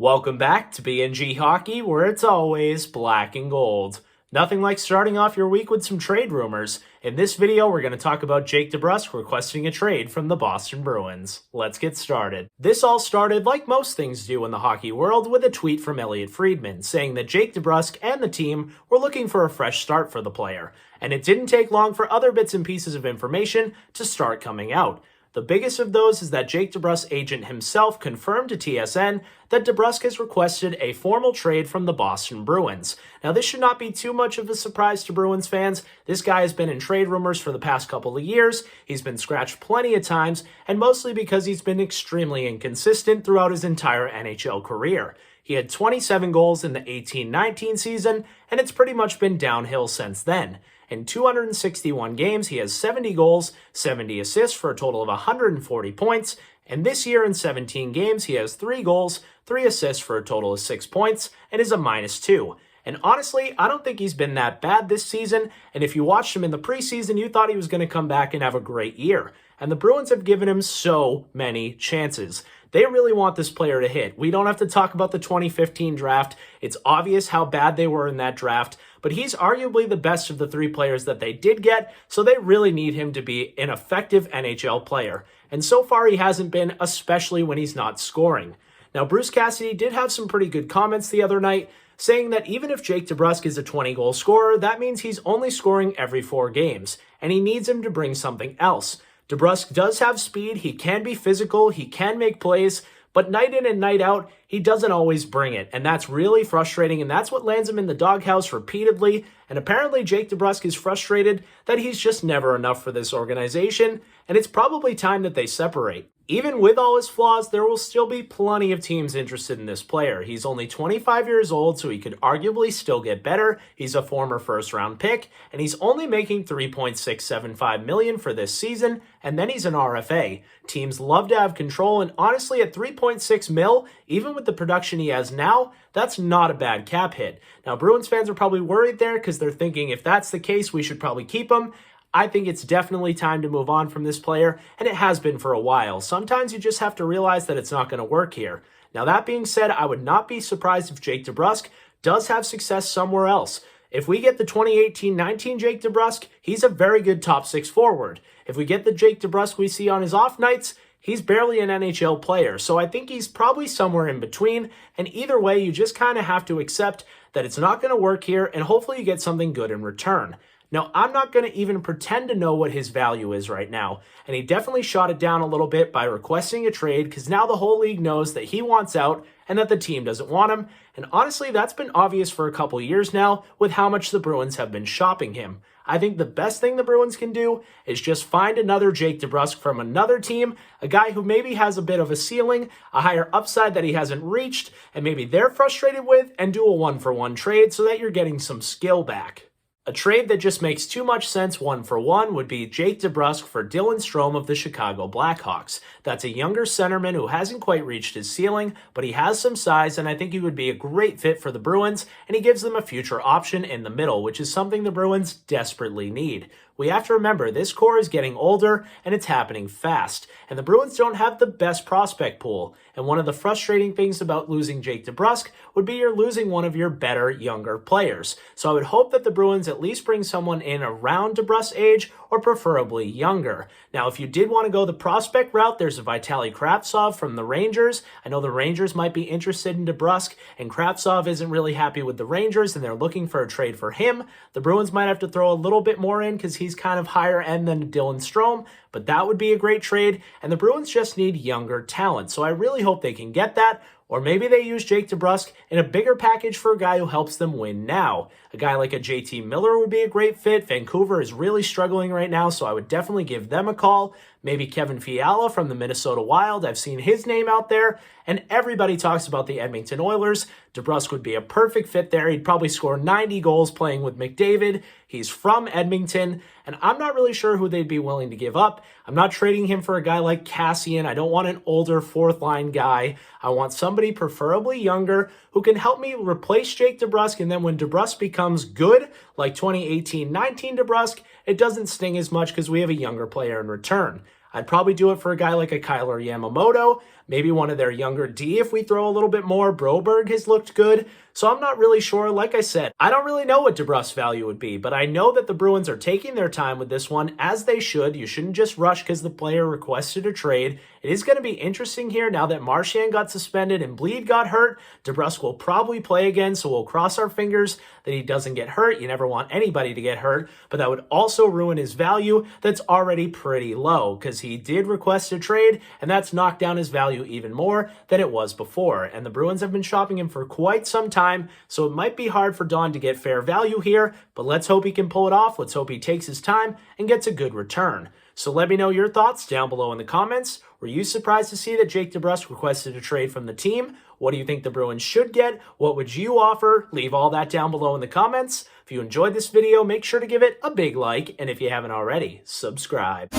Welcome back to BNG Hockey, where it's always black and gold. Nothing like starting off your week with some trade rumors. In this video, we're going to talk about Jake DeBrusk requesting a trade from the Boston Bruins. Let's get started. This all started, like most things do in the hockey world, with a tweet from Elliotte Friedman saying that Jake DeBrusk and the team were looking for a fresh start for the player. And it didn't take long for other bits and pieces of information to start coming out. The biggest of those is that Jake DeBrusk's agent himself confirmed to TSN that DeBrusk has requested a formal trade from the Boston Bruins. Now, this should not be too much of a surprise to Bruins fans. This guy has been in trade rumors for the past couple of years. He's been scratched plenty of times, and mostly because he's been extremely inconsistent throughout his entire NHL career. He had 27 goals in the 18-19 season, and it's pretty much been downhill since then. In 261 games, he has 70 goals, 70 assists for a total of 140 points, and this year in 17 games, he has 3 goals, 3 assists for a total of 6 points, and is a -2. And honestly, I don't think he's been that bad this season, and if you watched him in the preseason, you thought he was going to come back and have a great year. And the Bruins have given him so many chances. They really want this player to hit. We don't have to talk about the 2015 draft. It's obvious how bad they were in that draft, but he's arguably the best of the 3 players that they did get, so they really need him to be an effective NHL player. And so far, he hasn't been, especially when he's not scoring. Now, Bruce Cassidy did have some pretty good comments the other night, saying that even if Jake DeBrusk is a 20-goal scorer, that means he's only scoring every 4 games, and he needs him to bring something else. DeBrusk does have speed, he can be physical, he can make plays, but night in and night out, he doesn't always bring it, and that's really frustrating, and that's what lands him in the doghouse repeatedly, and apparently Jake DeBrusk is frustrated that he's just never enough for this organization, and it's probably time that they separate. Even with all his flaws, there will still be plenty of teams interested in this player. He's only 25 years old, so he could arguably still get better. He's a former first-round pick, and he's only making $3.675 million for this season, and then he's an RFA. Teams love to have control, and honestly, at $3.6 mil, even with the production he has now, that's not a bad cap hit. Now, Bruins fans are probably worried there because they're thinking if that's the case, we should probably keep him. I think it's definitely time to move on from this player, and it has been for a while. Sometimes you just have to realize that it's not going to work here. Now, that being said, I would not be surprised if Jake DeBrusk does have success somewhere else. If we get the 2018-19 Jake DeBrusk, he's a very good top 6 forward. If we get the Jake DeBrusk we see on his off nights, he's barely an NHL player. So I think he's probably somewhere in between, and either way, you just kind of have to accept that it's not going to work here, and hopefully you get something good in return. Now, I'm not going to even pretend to know what his value is right now, and he definitely shot it down a little bit by requesting a trade because now the whole league knows that he wants out and that the team doesn't want him, and honestly, that's been obvious for a couple years now with how much the Bruins have been shopping him. I think the best thing the Bruins can do is just find another Jake DeBrusk from another team, a guy who maybe has a bit of a ceiling, a higher upside that he hasn't reached, and maybe they're frustrated with, and do a 1-for-1 trade so that you're getting some skill back. A trade that just makes too much sense 1-for-1 would be Jake DeBrusk for Dylan Strome of the Chicago Blackhawks. That's a younger centerman who hasn't quite reached his ceiling, but he has some size, and I think he would be a great fit for the Bruins, and he gives them a future option in the middle, which is something the Bruins desperately need. We have to remember, this core is getting older, and it's happening fast, and the Bruins don't have the best prospect pool. And one of the frustrating things about losing Jake DeBrusk would be you're losing one of your better, younger players. So I would hope that the Bruins at least bring someone in around DeBrusk's age, or preferably younger. Now, if you did want to go the prospect route, there's a Vitali Kravtsov from the Rangers. I know the Rangers might be interested in DeBrusk, and Kravtsov isn't really happy with the Rangers, and they're looking for a trade for him. The Bruins might have to throw a little bit more in because he's kind of higher end than Dylan Strome, but that would be a great trade, and the Bruins just need younger talent, so I really hope they can get that. Or maybe they use Jake DeBrusk in a bigger package for a guy who helps them win now. A guy like a JT Miller would be a great fit. Vancouver is really struggling right now, so I would definitely give them a call. Maybe Kevin Fiala from the Minnesota Wild. I've seen his name out there, and everybody talks about the Edmonton Oilers. DeBrusk would be a perfect fit there. He'd probably score 90 goals playing with McDavid. He's from Edmonton, and I'm not really sure who they'd be willing to give up. I'm not trading him for a guy like Kassian. I don't want an older fourth-line guy. I want somebody preferably younger who can help me replace Jake DeBrusk, and then when DeBrusk becomes good, like 2018-19 DeBrusk, it doesn't sting as much because we have a younger player in return. I'd probably do it for a guy like a Kailer Yamamoto, maybe one of their younger D if we throw a little bit more. Broberg has looked good. So I'm not really sure. Like I said, I don't really know what DeBrusk's value would be, but I know that the Bruins are taking their time with this one, as they should. You shouldn't just rush because the player requested a trade. It is going to be interesting here now that Marchand got suspended and Bleed got hurt. DeBrusk will probably play again, so we'll cross our fingers that he doesn't get hurt. You never want anybody to get hurt, but that would also ruin his value that's already pretty low because he did request a trade, and that's knocked down his value even more than it was before. And the Bruins have been shopping him for quite some time, so it might be hard for Don to get fair value here, but let's hope he can pull it off. Let's hope he takes his time and gets a good return. So let me know your thoughts down below in the comments. Were you surprised to see that Jake DeBrusk requested a trade from the team? What do you think the Bruins should get? What would you offer? Leave all that down below in the comments. If you enjoyed this video, make sure to give it a big like, and if you haven't already, subscribe.